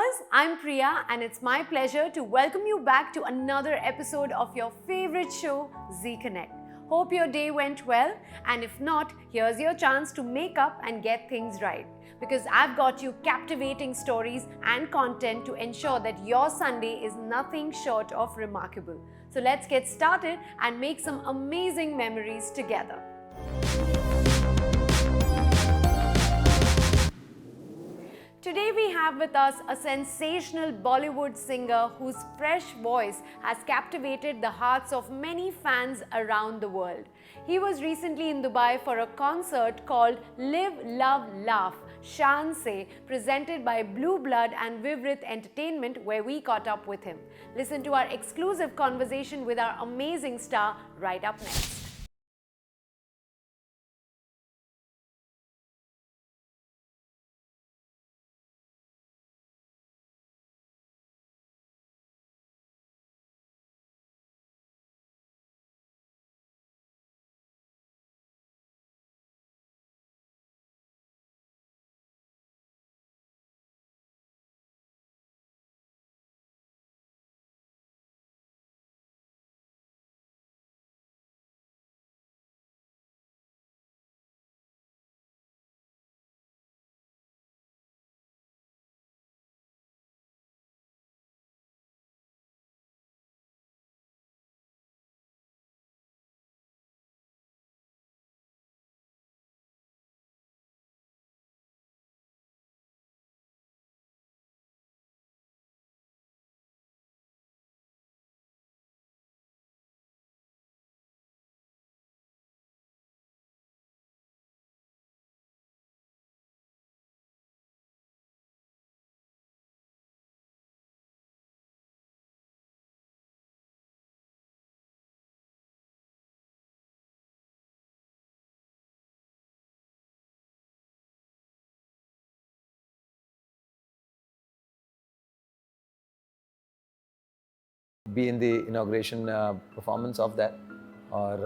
viewers, I'm Priya and it's my pleasure to welcome you back to another episode of your favorite show, Z Connect. Hope your day went well, and if not, here's your chance to make up and get things right. Because I've got you captivating stories and content to ensure that your Sunday is nothing short of remarkable. So let's get started and make some amazing memories together. Today we have with us a sensational Bollywood singer whose fresh voice has captivated the hearts of many fans around the world. He was recently in Dubai for a concert called Live, Love, Laugh Shaan Se, presented by Blue Blood and Vivrit Entertainment, where we caught up with him. Listen to our exclusive conversation with our amazing star right up next. Be in the inauguration performance of that. और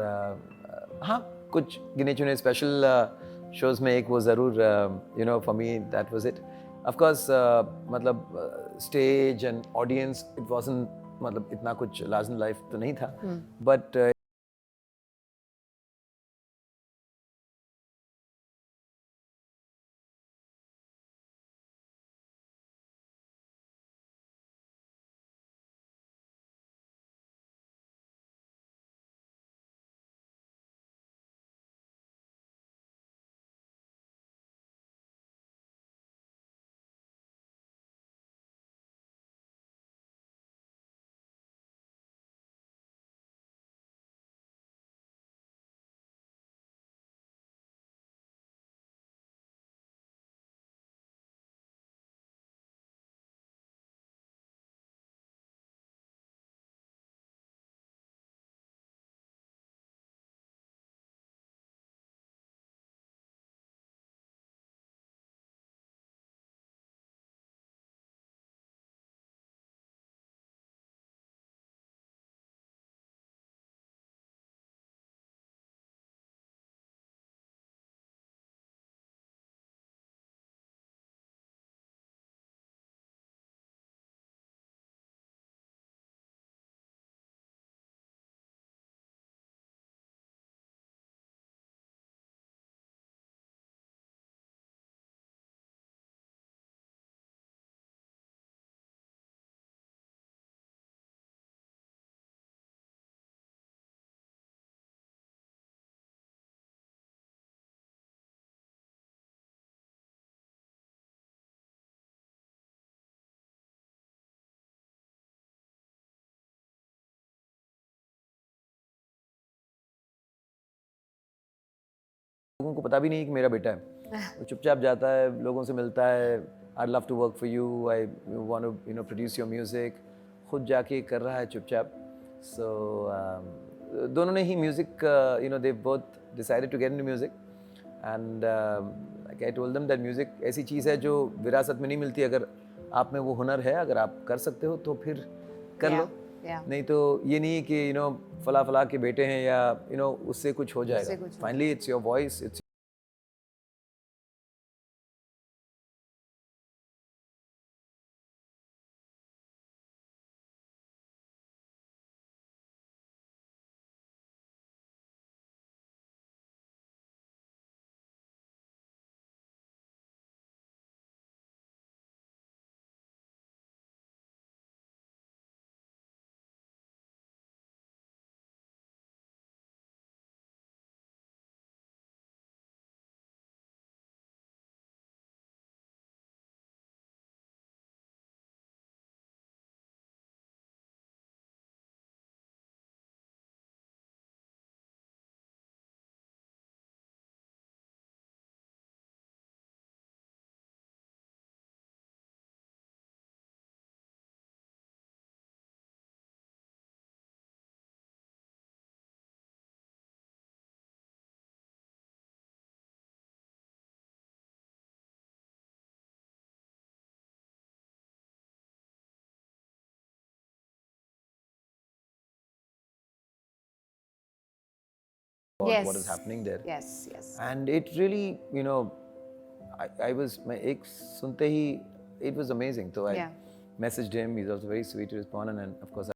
हाँ, कुछ गिने चुने special shows में एक वो ज़रूर you know for me that was it. Of course मतलब stage and audience it wasn't मतलब इतना कुछ लार्ज इन लाइफ तो नहीं था, बट लोगों को पता भी नहीं कि मेरा बेटा है. वो चुपचाप जाता है, लोगों से मिलता है. I love to work for you, I want to you know produce your music. खुद जाके कर रहा है चुपचाप. सो दोनों ने ही music you know they both decided to get into music. And I told them that music ऐसी चीज़ है जो विरासत में नहीं मिलती. अगर आप में वो हुनर है, अगर आप कर सकते हो तो फिर कर लो. नहीं तो ये नहीं कि यू नो फला के बेटे हैं या यू नो उससे कुछ हो जाएगा. Finally it's your voice, it's about what is happening there. Yes, yes. And it really, you know, I was, my ek sunte hi, it was amazing. So I messaged him. He's also very sweet to respond, and then of course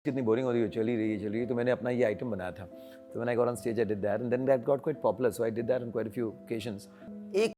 कितनी boring हो रही है, चल रही है, तो मैंने अपना ये आइटम बनाया था. So when I got on stage, I did that, and then that got quite popular. So I did that on quite a few occasions. एक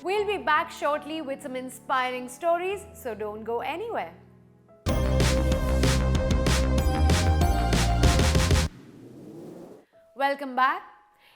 We'll be back shortly with some inspiring stories, so don't go anywhere. Welcome back.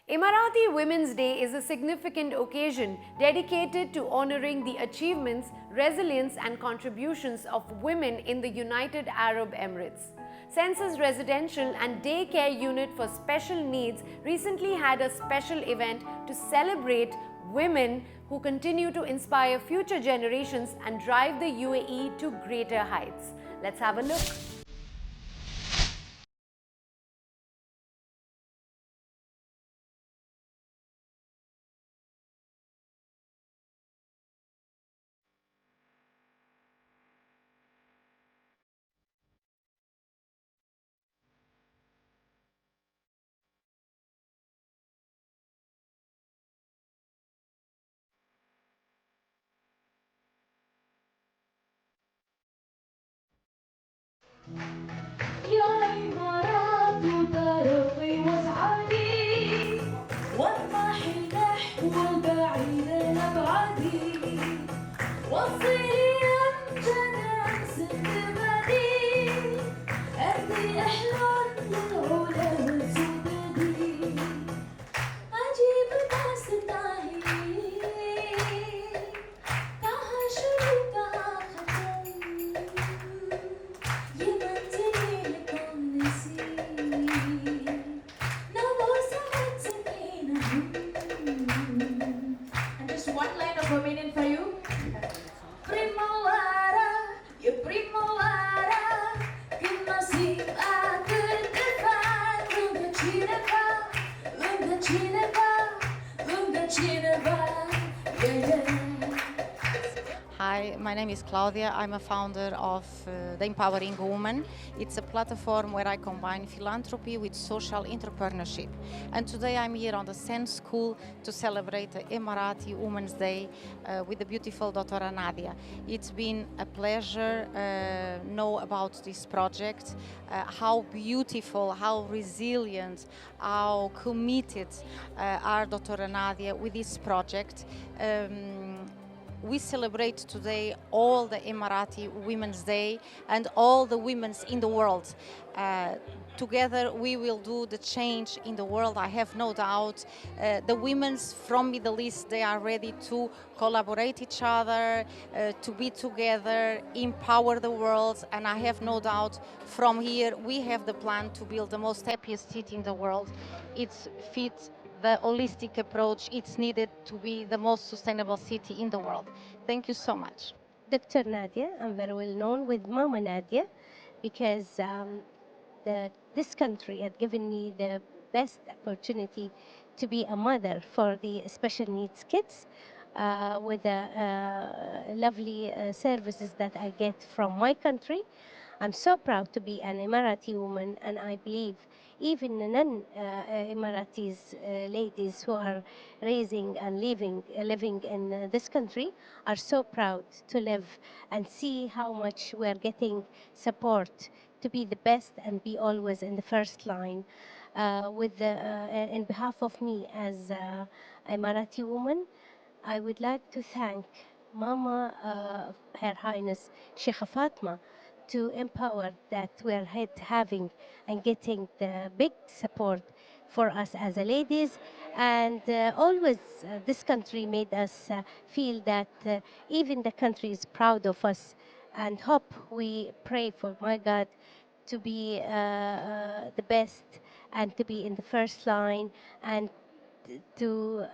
Emirati Women's Day is a significant occasion dedicated to honoring the achievements, resilience and contributions of women in the United Arab Emirates. Sense's residential and daycare unit for special needs recently had a special event to celebrate women who continue to inspire future generations and drive the UAE to greater heights. Let's have a look. يا إمارات وطرفي وسعدي واطمح نحو البعيد الأبعد وصلي أمجد سندبدي أهدي أحلام للعلا والسددي أجيب ناس تاهي تاها شروق تاها ختم and just one line of Romanian for you. Primavera, e primavera, când mă simt atât de fain lângă cineva, lângă cineva, lângă cineva, yeah, yeah. Hi, my name is Claudia. I'm a founder of the Empowering Woman. It's a platform where I combine philanthropy with social entrepreneurship. And today I'm here on the Sense School to celebrate the Emirati Women's Day with the beautiful Dr. Nadia. It's been a pleasure know about this project, how beautiful, how resilient, how committed are Dr. Nadia with this project. We celebrate today all the Emirati Women's Day and all the women's in the world. Together we will do the change in the world, I have no doubt. The women's from Middle East, they are ready to collaborate each other, to be together, empower the world, and I have no doubt from here we have the plan to build the most happiest city in the world. It's fit the holistic approach, it's needed to be the most sustainable city in the world. Thank you so much. Dr. Nadia, I'm very well known with Mama Nadia because this country had given me the best opportunity to be a mother for the special needs kids with the lovely services that I get from my country. I'm so proud to be an Emirati woman, and I believe even non-Emiratis ladies who are raising and living in this country are so proud to live and see how much we're getting support to be the best and be always in the first line. In behalf of me as Emirati woman, I would like to thank Mama, Her Highness Sheikh Fatma, to empower that we're having and getting the big support for us as a ladies. And always this country made us feel that even the country is proud of us, and hope we pray for my God to be the best and to be in the first line, and to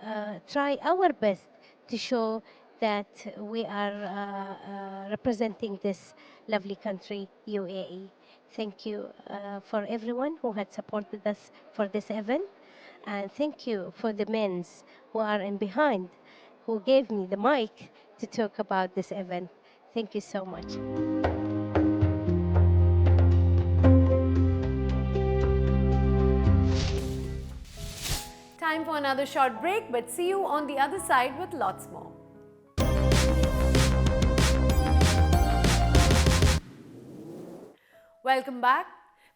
try our best to show that we are representing this lovely country, UAE. Thank you for everyone who had supported us for this event. And thank you for the men who are in behind, who gave me the mic to talk about this event. Thank you so much. Time for another short break, but see you on the other side with lots more. Welcome back.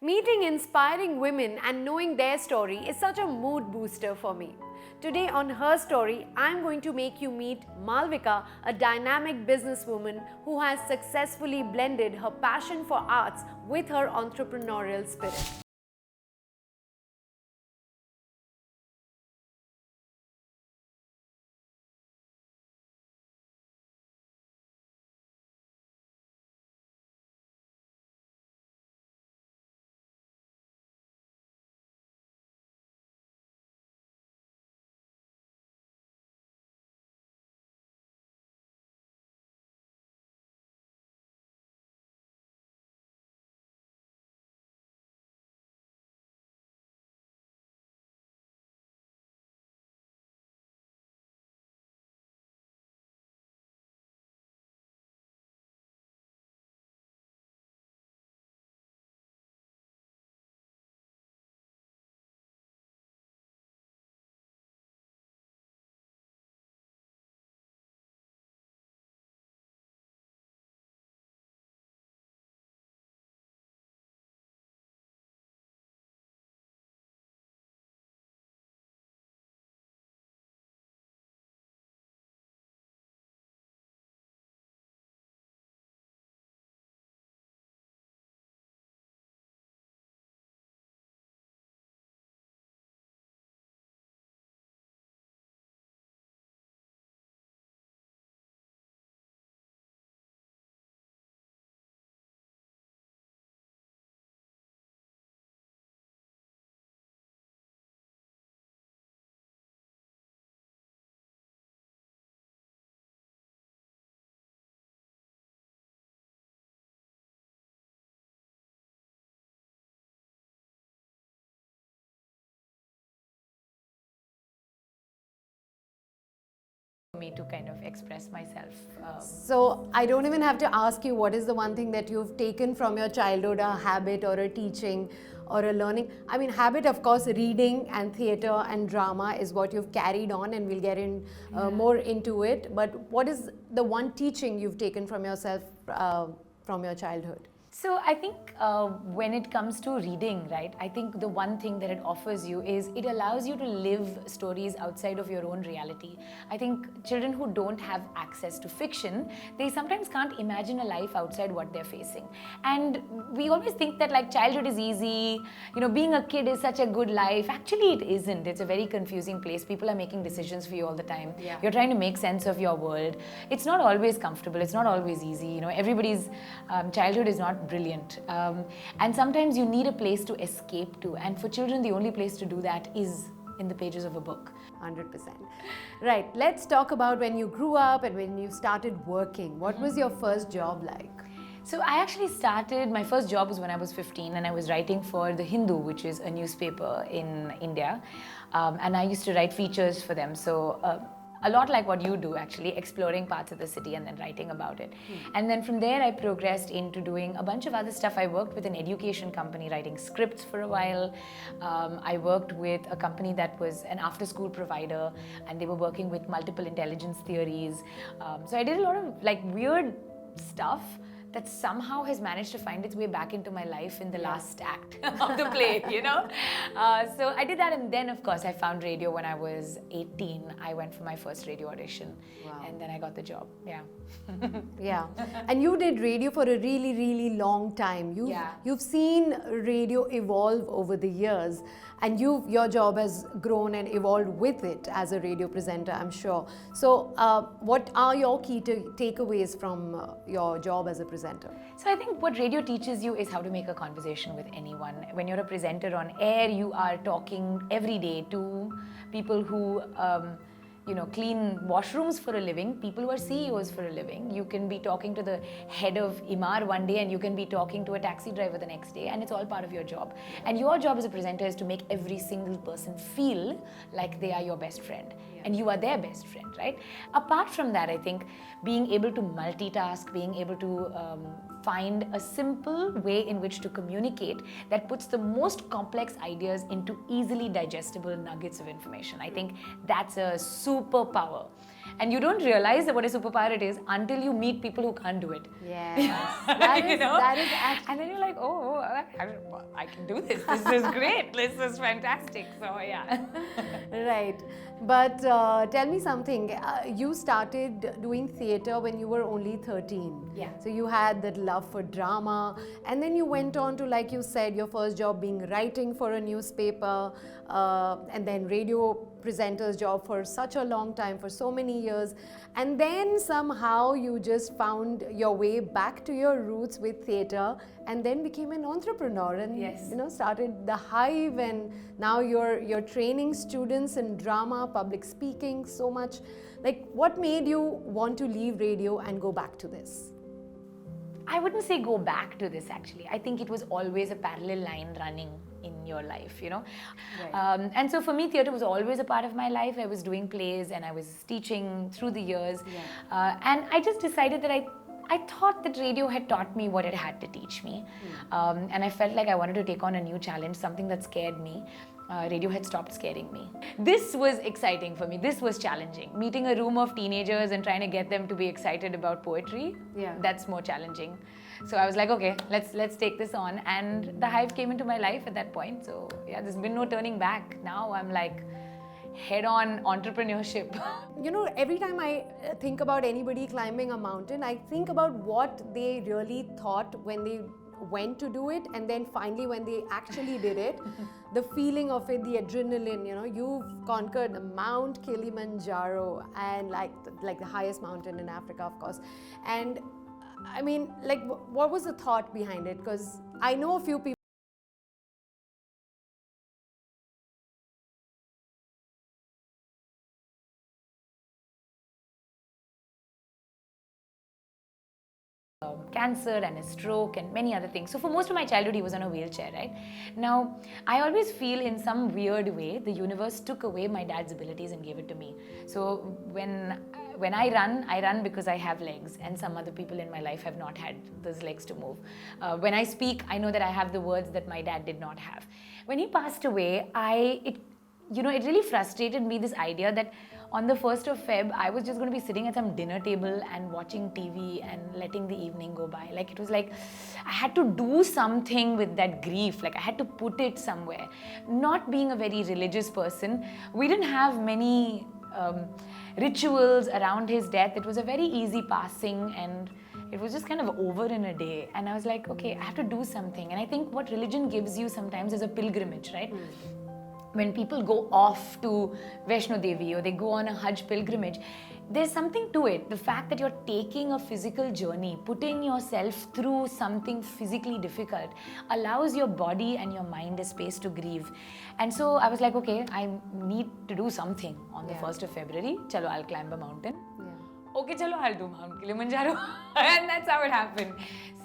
Meeting inspiring women and knowing their story is such a mood booster for me. Today on Her Story, I'm going to make you meet Malvika, a dynamic businesswoman who has successfully blended her passion for arts with her entrepreneurial spirit. me to kind of express myself. So I don't even have to ask you what is the one thing that you've taken from your childhood, a habit or a teaching or a learning. I mean, habit, of course, reading and theatre and drama is what you've carried on, and we'll get in more into it. But what is the one teaching you've taken from yourself from your childhood? So I think when it comes to reading, right, I think the one thing that it offers you is it allows you to live stories outside of your own reality. I think children who don't have access to fiction, they sometimes can't imagine a life outside what they're facing. And we always think that like childhood is easy, you know, being a kid is such a good life. Actually, it isn't. It's a very confusing place. People are making decisions for you all the time. Yeah. You're trying to make sense of your world. It's not always comfortable. It's not always easy. You know, everybody's childhood is not brilliant, and sometimes you need a place to escape to, and for children the only place to do that is in the pages of a book. 100%. Right, let's talk about when you grew up and when you started working. What was your first job like? So I actually started, my first job was when I was 15, and I was writing for The Hindu, which is a newspaper in India, and I used to write features for them. So a lot like what you do, actually, exploring parts of the city and then writing about it. And then from there I progressed into doing a bunch of other stuff. I worked with an education company writing scripts for a while. I worked with a company that was an after-school provider, and they were working with multiple intelligence theories. So I did a lot of like weird stuff that somehow has managed to find its way back into my life in the last act of the play, you know? So I did that, and then of course I found radio when I was 18. I went for my first radio audition, and then I got the job, yeah. Yeah, and you did radio for a really, really long time. You've seen radio evolve over the years, and your job has grown and evolved with it as a radio presenter, I'm sure. So what are your key takeaways from your job as a presenter? So I think what radio teaches you is how to make a conversation with anyone. When you're a presenter on air, you are talking every day to people who you know, clean washrooms for a living, people who are CEOs for a living. You can be talking to the head of Imar one day, and you can be talking to a taxi driver the next day, and it's all part of your job. And your job as a presenter is to make every single person feel like they are your best friend, and you are their best friend, right? Apart from that, I think being able to multitask, being able to find a simple way in which to communicate that puts the most complex ideas into easily digestible nuggets of information. I think that's a superpower. And you don't realize that what a superpower it is until you meet people who can't do it. Yes, that is actually... And then you're like, oh, I can do this. This is great. This is fantastic. So, yeah. Right. But tell me something. You started doing theatre when you were only 13. Yeah. So you had that love for drama, and then you went on to, like you said, your first job being writing for a newspaper, and then radio presenter's job for such a long time, for so many years. And then somehow you just found your way back to your roots with theatre, and then became an entrepreneur, and you know, started the Hive, and now you're training students in drama, public speaking, so much. Like, what made you want to leave radio and go back to this? I wouldn't say go back to this, actually. I think it was always a parallel line running in your life, you know. Right. And so for me, theatre was always a part of my life. I was doing plays and I was teaching through the years. And I just decided that I thought that radio had taught me what it had to teach me. And I felt like I wanted to take on a new challenge, something that scared me. Radio had stopped scaring me. This was exciting for me. This was challenging. Meeting a room of teenagers and trying to get them to be excited about poetry, that's more challenging. So I was like, okay, let's take this on. And the Hive came into my life at that point. So yeah, there's been no turning back. Now I'm like head-on entrepreneurship. You know, every time I think about anybody climbing a mountain, I think about what they really thought when they went to do it, and then finally when they actually did it, the feeling of it, the adrenaline, you know, you've conquered Mount Kilimanjaro, and like the highest mountain in Africa, of course. And I mean, like, what was the thought behind it? Because I know a few people cancer and a stroke and many other things. So for most of my childhood, he was on a wheelchair, right? Now, I always feel in some weird way, the universe took away my dad's abilities and gave it to me. So when I run because I have legs, and some other people in my life have not had those legs to move. When I speak, I know that I have the words that my dad did not have. When he passed away, it really frustrated me, this idea that on the 1st of Feb, I was just going to be sitting at some dinner table and watching TV and letting the evening go by. Like, it was like I had to do something with that grief. Like, I had to put it somewhere. Not being a very religious person, we didn't have many rituals around his death. It was a very easy passing, and it was just kind of over in a day. And I was like, okay, I have to do something. And I think what religion gives you sometimes is a pilgrimage, right? When people go off to Vaishno Devi or they go on a Hajj pilgrimage, there's something to it. The fact that you're taking a physical journey, putting yourself through something physically difficult, allows your body and your mind a space to grieve. And so I was like, okay, I need to do something on the 1st of February. Chalo, I'll climb a mountain. Okay, chalo, I'll do Mount Kilimanjaro. And that's how it happened.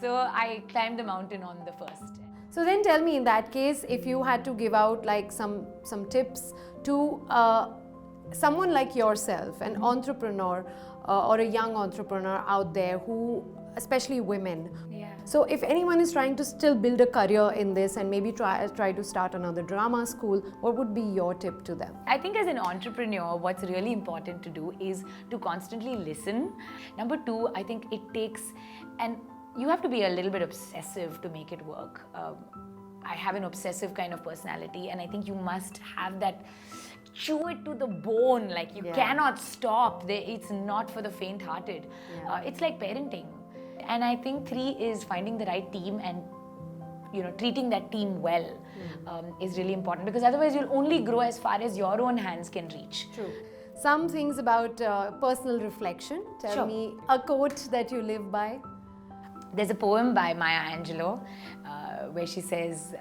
So I climbed the mountain on the 1st. So then tell me, in that case, if you had to give out like some tips to someone like yourself, an entrepreneur or a young entrepreneur out there who, especially women. Yeah. So if anyone is trying to still build a career in this and maybe try to start another drama school, what would be your tip to them? I think as an entrepreneur, what's really important to do is to constantly listen. Number 2, I think it takes, and you have to be a little bit obsessive to make it work. I have an obsessive kind of personality, and I think you must have that, chew it to the bone, like you cannot stop. It's not for the faint-hearted. It's like parenting. And I think 3 is finding the right team and treating that team well is really important, because otherwise you'll only grow as far as your own hands can reach. True. Some things about personal reflection. Tell me a quote that you live by. There's a poem by Maya Angelou where she says,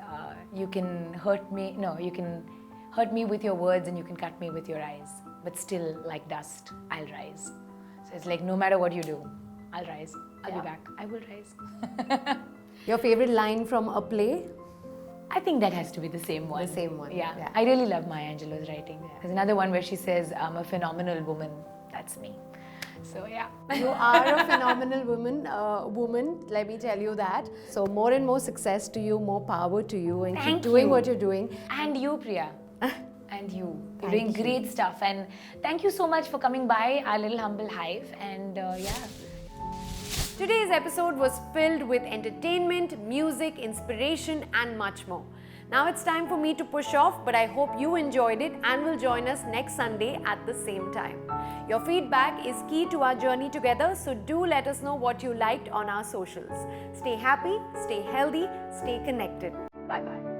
you can hurt me with your words and you can cut me with your eyes, but still, like dust, I'll rise. So it's like, no matter what you do, I'll rise. I'll be back. I will rise. Your favorite line from a play? I think that has to be the same one. The same one. Yeah. I really love Maya Angelou's writing. There's another one where she says, I'm a phenomenal woman. That's me. So yeah. You are a phenomenal woman, let me tell you that. So more and more success to you, more power to you, and keep doing what you're doing. And you, Priya. And you. You're doing great stuff. And thank you so much for coming by our little humble hive. And Today's episode was filled with entertainment, music, inspiration, and much more. Now it's time for me to push off, but I hope you enjoyed it and will join us next Sunday at the same time. Your feedback is key to our journey together, so do let us know what you liked on our socials. Stay happy, stay healthy, stay connected. Bye-bye.